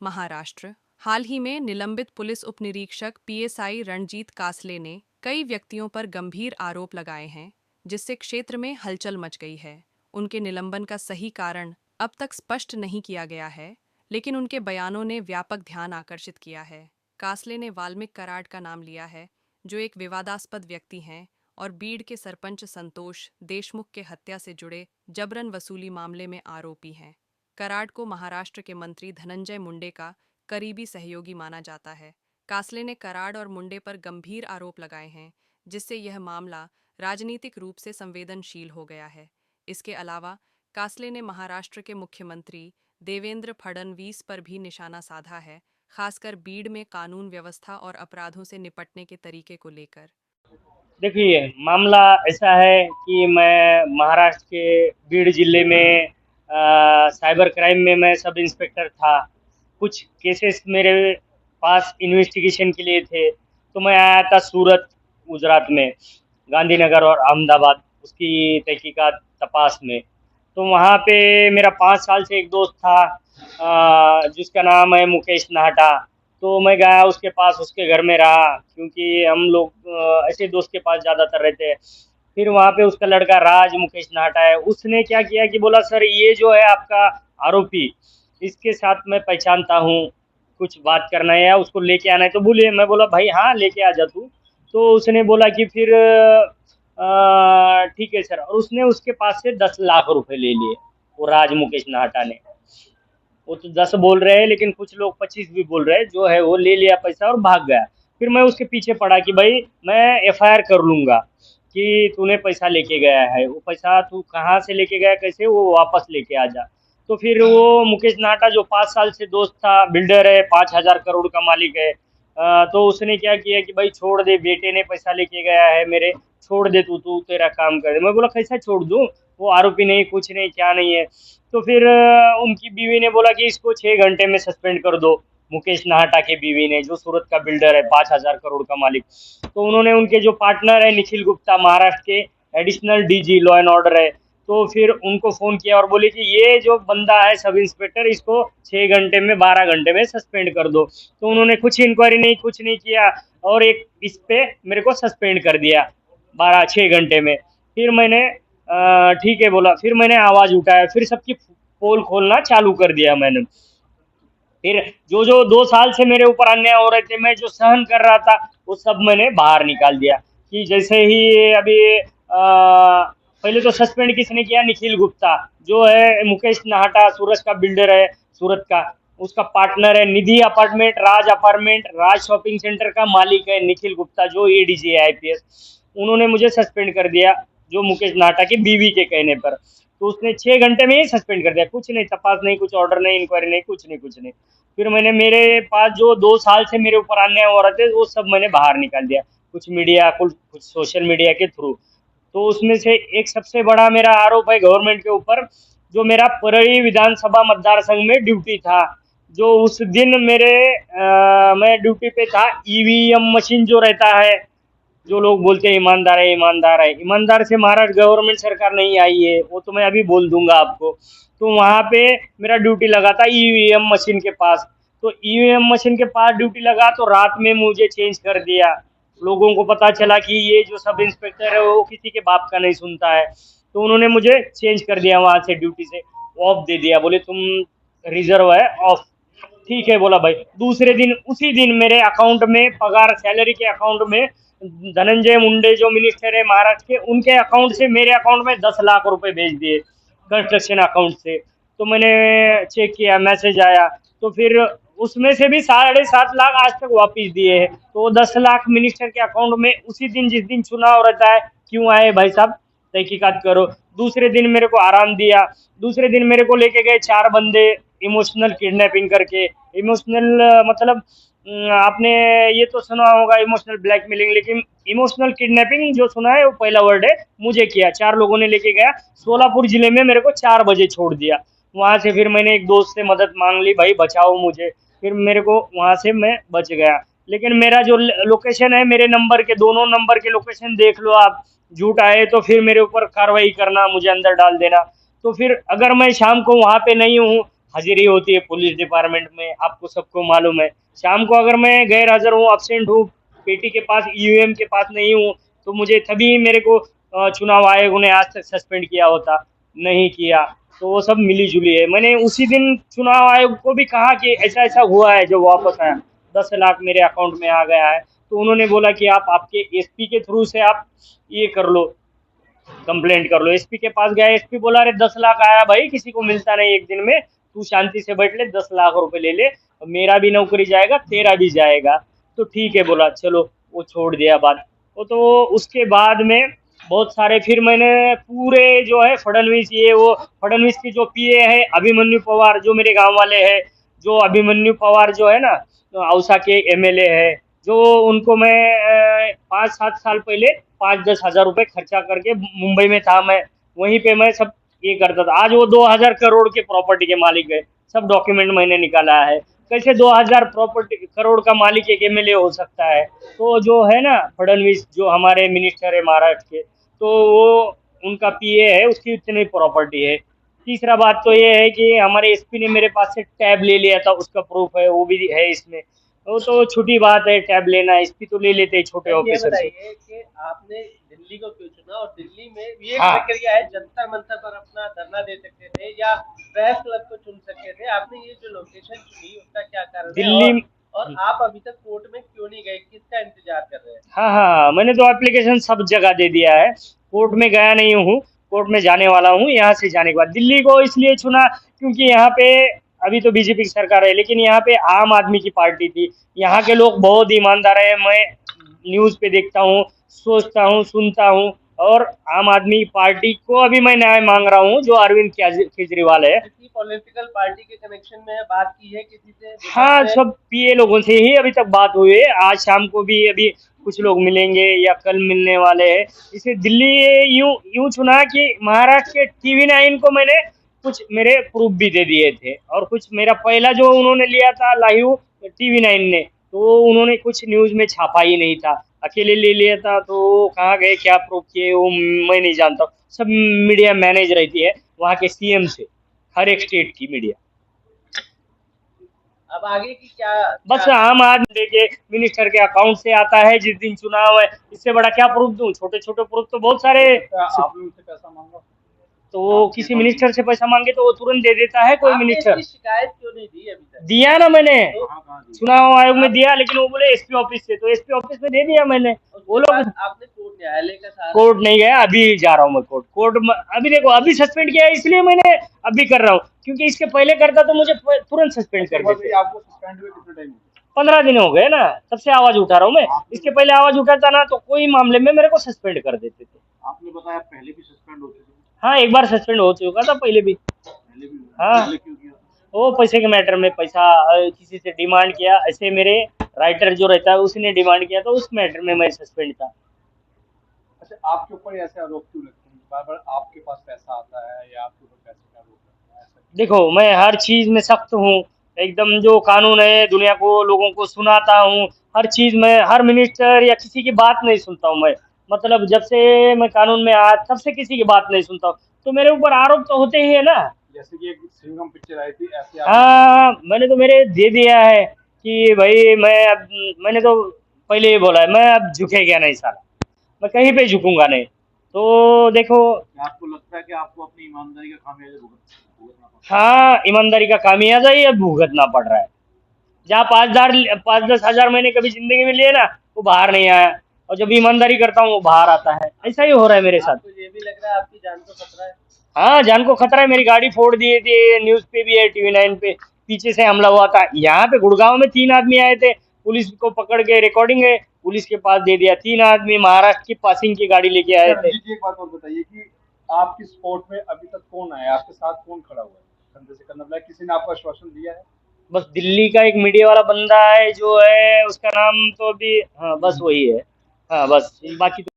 महाराष्ट्र। हाल ही में निलंबित पुलिस उपनिरीक्षक पीएसआई रणजीत कासले ने कई व्यक्तियों पर गंभीर आरोप लगाए हैं, जिससे क्षेत्र में हलचल मच गई है। उनके निलंबन का सही कारण अब तक स्पष्ट नहीं किया गया है, लेकिन उनके बयानों ने व्यापक ध्यान आकर्षित किया है। कासले ने वाल्मीकि कराड का नाम लिया है, जो एक विवादास्पद व्यक्ति हैं और बीड़ के सरपंच संतोष देशमुख के हत्या से जुड़े जबरन वसूली मामले में आरोपी हैं। कराड को महाराष्ट्र के मंत्री धनंजय मुंडे का करीबी सहयोगी माना जाता है। कासले ने कराड और मुंडे पर गंभीर आरोप लगाए हैं, जिससे यह मामला राजनीतिक रूप से संवेदनशील हो गया है। इसके अलावा कासले ने महाराष्ट्र के मुख्यमंत्री देवेंद्र फडणवीस पर भी निशाना साधा है, खासकर बीड़ में कानून व्यवस्था और अपराधों से निपटने के तरीके को लेकर। देखिए, मामला ऐसा है कि मैं महाराष्ट्र के बीड़ जिले में साइबर क्राइम में मैं सब इंस्पेक्टर था। कुछ केसेस मेरे पास इन्वेस्टिगेशन के लिए थे, तो मैं आया था सूरत, गुजरात में, गांधीनगर और अहमदाबाद उसकी तहकीकात तपास में। तो वहाँ पे मेरा 5 साल से एक दोस्त था, जिसका नाम है मुकेश नाहटा। तो मैं गया उसके पास, उसके घर में रहा, क्योंकि हम लोग ऐसे दोस्त के पास ज़्यादातर रहते हैं। फिर वहाँ पे उसका लड़का राज मुकेश नाहटा है, उसने क्या किया कि बोला, सर ये जो है आपका आरोपी, इसके साथ मैं पहचानता हूँ, कुछ बात करना है या उसको लेके आना है तो बोलिए। मैं बोला भाई हाँ लेके आ जा तू। तो उसने बोला कि फिर ठीक है सर, और उसने उसके पास से 10 लाख रुपए ले लिए, वो राज मुकेश नाहटा ने। वो तो 10 बोल रहे हैं, लेकिन कुछ लोग 25 भी बोल रहे हैं। जो है वो ले लिया पैसा और भाग गया। फिर मैं उसके पीछे पड़ा कि भाई मैं एफआईआर कर लूंगा कि तूने पैसा लेके गया है, वो पैसा तू कहाँ से लेके गया, कैसे, वो वापस लेके आ जा। तो फिर वो मुकेश नाहटा जो 5 साल से दोस्त था, बिल्डर है, 5,000 करोड़ का मालिक है, तो उसने क्या किया कि भाई छोड़ दे, बेटे ने पैसा लेके गया है मेरे, छोड़ दे, तू तू तेरा काम कर दे। मैं बोला कैसा छोड़ दूँ, वो आरोपी नहीं, कुछ नहीं, क्या नहीं है। तो फिर उनकी बीवी ने बोला कि इसको 6 घंटे में सस्पेंड कर दो। मुकेश नाहटा की बीवी ने, जो सूरत का बिल्डर है, 5,000 करोड़ का मालिक। तो उन्होंने उनके जो पार्टनर है निखिल गुप्ता, महाराष्ट्र के additional DG law and order है, तो फिर उनको फ़ोन किया और बोले कि ये जो बंदा है सब इंस्पेक्टर, इसको 6 घंटे में, 12 घंटे में सस्पेंड कर दो। तो उन्होंने कुछ इंक्वायरी नहीं, कुछ नहीं किया, और एक इस पे मेरे को सस्पेंड कर दिया 6 घंटे में। फिर मैंने ठीक है बोला, फिर मैंने आवाज़ उठाया, फिर सबकी पोल खोलना चालू कर दिया मैंने। फिर जो जो 2 साल से मेरे ऊपर अन्याय हो रहे थे, मैं जो सहन कर रहा था, वो सब मैंने बाहर निकाल दिया। कि जैसे ही अभी पहले तो सस्पेंड किसने किया, निखिल गुप्ता, जो है मुकेश नाहटा, सूरत का बिल्डर है, सूरत का, उसका पार्टनर है निधि अपार्टमेंट, राज शॉपिंग सेंटर का मालिक है निखिल गुप्ता, जो एडीजी है आईपीएस। उन्होंने मुझे सस्पेंड कर दिया, जो मुकेश नाहटा की बीवी के कहने पर। तो उसने 6 घंटे में ही सस्पेंड कर दिया, कुछ नहीं, तपास नहीं, कुछ ऑर्डर नहीं, इंक्वायरी नहीं, कुछ नहीं, कुछ नहीं। फिर मैंने, मेरे पास जो 2 साल से मेरे ऊपर अन्याय हो रहे थे, वो सब मैंने बाहर निकाल दिया, कुछ मीडिया, कुछ सोशल मीडिया के थ्रू। तो उसमें से एक सबसे बड़ा मेरा आरोप है गवर्नमेंट के ऊपर, जो मेरा परळी विधानसभा मतदार संघ में ड्यूटी था, जो उस दिन मैं ड्यूटी पे था। ईवीएम मशीन जो रहता है, जो लोग बोलते हैं ईमानदार है, ईमानदार है, ईमानदार से महाराष्ट्र गवर्नमेंट सरकार नहीं आई है, वो तो मैं अभी बोल दूंगा आपको। तो वहाँ पे मेरा ड्यूटी लगा था ईवीएम मशीन के पास। तो ईवीएम मशीन के पास ड्यूटी लगा, तो रात में मुझे चेंज कर दिया। लोगों को पता चला कि ये जो सब इंस्पेक्टर है वो किसी के बाप का नहीं सुनता है, तो उन्होंने मुझे चेंज कर दिया, वहाँ से ड्यूटी से ऑफ दे दिया, बोले तुम रिजर्व है, ऑफ। ठीक है बोला भाई। दूसरे दिन, उसी दिन मेरे अकाउंट में पगार, सैलरी के अकाउंट में, धनंजय मुंडे जो मिनिस्टर है महाराष्ट्र के, उनके अकाउंट से मेरे अकाउंट में 10 लाख रुपए भेज दिए, कंस्ट्रक्शन अकाउंट से। तो मैंने चेक किया, मैसेज आया, तो फिर उसमें से भी 7.5 लाख आज तक वापिस दिए हैं। तो वो 10 लाख मिनिस्टर के अकाउंट में उसी दिन, जिस दिन चुनाव रहता है, क्यों आए भाई साहब, तहकीकात करो। दूसरे दिन मेरे को आराम दिया। दूसरे दिन मेरे को लेके गए 4 बंदे, इमोशनल किडनैपिंग करके। इमोशनल मतलब आपने ये तो सुना होगा इमोशनल ब्लैकमेलिंग, लेकिन इमोशनल किडनैपिंग जो सुना है वो पहला वर्ड है, मुझे किया। 4 लोगों ने लेके गया, सोलापुर जिले में मेरे को 4 बजे छोड़ दिया। वहाँ से फिर मैंने एक दोस्त से मदद मांग ली, भाई बचाओ मुझे। फिर मेरे को वहाँ से मैं बच गया। लेकिन मेरा जो लोकेशन है, मेरे नंबर के, दोनों नंबर के लोकेशन देख लो आप। झूठ आए तो फिर मेरे ऊपर कार्रवाई करना, मुझे अंदर डाल देना। तो फिर अगर मैं शाम को वहाँ पे नहीं हूँ, हाजिरी होती है पुलिस डिपार्टमेंट में, आपको सबको मालूम है। शाम को अगर मैं गैर हाजिर हूँ, अब्सेंट हूँ, पेटी के पास, ईवीएम के पास नहीं हूँ, तो मुझे तभी मेरे को चुनाव आयोग ने आज तक सस्पेंड किया होता, नहीं किया। तो वो सब मिली जुली है। मैंने उसी दिन चुनाव आयोग को भी कहा कि ऐसा ऐसा हुआ है, जो वापस आया 10 लाख मेरे अकाउंट में आ गया है। तो उन्होंने बोला कि आप आपके एसपी के थ्रू से आप ये कर लो, कंप्लेंट कर लो। एसपी के पास गया, एसपी बोला अरे 10 लाख आया भाई, किसी को मिलता नहीं एक दिन में, तू शांति से बैठ ले, 10 लाख रुपए ले ले, मेरा भी नौकरी जाएगा, तेरा भी जाएगा। तो ठीक है बोला, चलो वो छोड़ दिया बात। वो तो उसके बाद में बहुत सारे, फिर मैंने पूरे जो है फडणवीस, ये वो फडणवीस के जो पीए है अभिमन्यु पवार, जो मेरे गांव वाले हैं, जो अभिमन्यु पवार जो है ना, औसा के एमएलए है, जो उनको मैं 5-7 साल पहले 5-10 हज़ार रुपए खर्चा करके, मुंबई में था मैं, वहीं पे मैं सब ये करता था। आज वो 2000 करोड़ के प्रॉपर्टी के मालिक है, सब डॉक्यूमेंट मैंने निकाला है। कैसे 2000 करोड़ का मालिक एक एमएलए हो सकता है? तो जो है ना फडणवीस, जो हमारे मिनिस्टर है महाराष्ट्र के, तो वो उनका पीए है, उसकी इतनी प्रॉपर्टी है। तीसरा बात तो ये है कि हमारे एसपी ने मेरे पास से टैब ले लिया था, उसका प्रूफ है, वो भी है इसमें। वो तो छोटी बात है, टैब लेना, एसपी तो ले लेते हैं छोटे ये ऑफिसर से। बताइए कि आपने दिल्ली को क्यों चुना, और दिल्ली में ये हाँ। प्रक्रिया है, जंतर मंतर पर अपना धरना दे सकते थे या प्रेस क्लब को चुन सकते थे, आपने ये जो लोकेशन चुनी उसका क्या कारण है? दिल्ली, और आप अभी तक कोर्ट में क्यों नहीं गए, किसका इंतजार कर रहे हैं? हाँ हाँ, मैंने तो एप्लीकेशन सब जगह दे दिया है, कोर्ट में गया नहीं हूँ, कोर्ट में जाने वाला हूँ। यहाँ से जाने के बाद दिल्ली को इसलिए चुना क्योंकि यहाँ पे अभी तो बीजेपी की सरकार है, लेकिन यहाँ पे आम आदमी की पार्टी थी। यहाँ के लोग बहुत ईमानदार है, मैं न्यूज़ पे देखता हूँ, सोचता हूँ, सुनता हूँ, और आम आदमी पार्टी को अभी मैं न्याय मांग रहा हूँ, जो अरविंद केजरीवाल है। किसी पॉलिटिकल पार्टी के कनेक्शन में बात की है किसी से? हाँ, सब पीए लोगों से ही अभी तक बात हुई है। आज शाम को भी अभी कुछ लोग मिलेंगे या कल मिलने वाले हैं। इसे दिल्ली यूं यूं चुना कि महाराष्ट्र के टीवी 9 को मैंने कुछ मेरे प्रूफ भी दे दिए थे, और कुछ मेरा पहला जो उन्होंने लिया था लाइव टीवी 9 ने, तो उन्होंने कुछ न्यूज़ में छापा ही नहीं था, अकेले ले लिया था। तो वो कहाँ गए, क्या प्रूफ किए, वो मैं नहीं जानता। सब मीडिया मैनेज रहती है वहाँ के सीएम से, हर एक स्टेट की मीडिया। अब आगे की क्या? बस आम आदमी के मिनिस्टर के अकाउंट से आता है जिस दिन चुनाव है, इससे बड़ा क्या प्रूफ दूं? छोटे छोटे प्रूफ तो बहुत सारे। आपने उनसे पैसा मांगा तो वो किसी मिनिस्टर से पैसा मांगे तो वो तुरंत दे देता है कोई आपने मिनिस्टर। इसकी शिकायत क्यों नहीं दी अभी तक? दिया ना मैंने, कहाँ दी? चुनाव आयोग में दिया, लेकिन वो बोले एसपी ऑफिस से, तो एसपी ऑफिस में दे दिया मैंने। वो लोग, आपने कोर्ट न्यायालय का सहारा? कोर्ट नहीं गया, अभी जा रहा हूँ मैं कोर्ट अभी देखो, अभी सस्पेंड किया है इसलिए मैंने अभी कर रहा हूँ, क्योंकि इसके पहले करता तो मुझे तुरंत सस्पेंड कर देते। आपको सस्पेंड हुए कितने टाइम? 15 दिन हो गए ना, तब से आवाज उठा रहा हूँ मैं। इसके पहले आवाज उठाता ना तो कोई मामले में मेरे को सस्पेंड कर देते थे। आपने बताया पहले भी सस्पेंड हो चुके थे? हाँ, एक बार सस्पेंड हो चुका था पहले भी। हाँ, पहले क्यों किया? वो पैसे के मैटर में, पैसा किसी से डिमांड किया, ऐसे मेरे राइटर जो रहता है उसने डिमांड किया, तो उस मैटर में मैं सस्पेंड था। अच्छा, आपके ऊपर ऐसे आरोप क्यों लगते हैं? बार बार आपके पास पैसा आता है या आपके ऊपर पैसे का आरोप लगता है, ऐसा? देखो, मैं हर चीज में सख्त हूँ, एकदम जो कानून है दुनिया को, लोगों को सुनाता हूँ हर चीज में। हर मिनिस्टर या किसी की बात नहीं सुनता हूँ मैं, मतलब जब से मैं कानून में आया तब से किसी की बात नहीं सुनता हूँ। तो मेरे ऊपर आरोप तो होते ही है ना। जैसे कि एक सिंघम पिक्चर आई थी, ऐसे हाँ, मैंने तो मेरे दे दिया है कि भाई मैंने तो पहले ही बोला है, मैं अब झुकेगा नहीं साला, मैं कहीं पे झुकूंगा नहीं। तो देखो, आपको लगता है कि आपको अपनी ईमानदारी का खामियाजा भुगतना पड़ता हाँ, ईमानदारी का खामियाजा ही अब भुगतना पड़ रहा है। जहाँ 5-10 हज़ार मैंने कभी जिंदगी में लिए ना, वो बाहर नहीं आया, और जब ईमानदारी करता हूँ वो बाहर आता है। ऐसा ही हो रहा है मेरे साथ। आपको ये भी लग रहा है आपकी जान को खतरा है? हाँ, जान को खतरा है। मेरी गाड़ी फोड़ दिए थे, न्यूज़ पे भी है, टीवी 9 पे, पीछे से हमला हुआ था। यहाँ पे गुड़गांव में 3 आदमी आए थे, पुलिस को पकड़ के, रिकॉर्डिंग है, पुलिस के पास दे दिया। 3 आदमी महाराष्ट्र की पासिंग की गाड़ी लेके आए थे। एक बात और बताइए कि आपकी सपोर्ट में अभी तक कौन आया, आपके साथ कौन खड़ा हुआ है कंधे से कंधा मिला? किसी ने आपको आश्वासन दिया है? बस दिल्ली का एक मीडिया वाला बंदा है, जो है उसका नाम तो अभी, हाँ बस वही है। हाँ बस, बाकी तो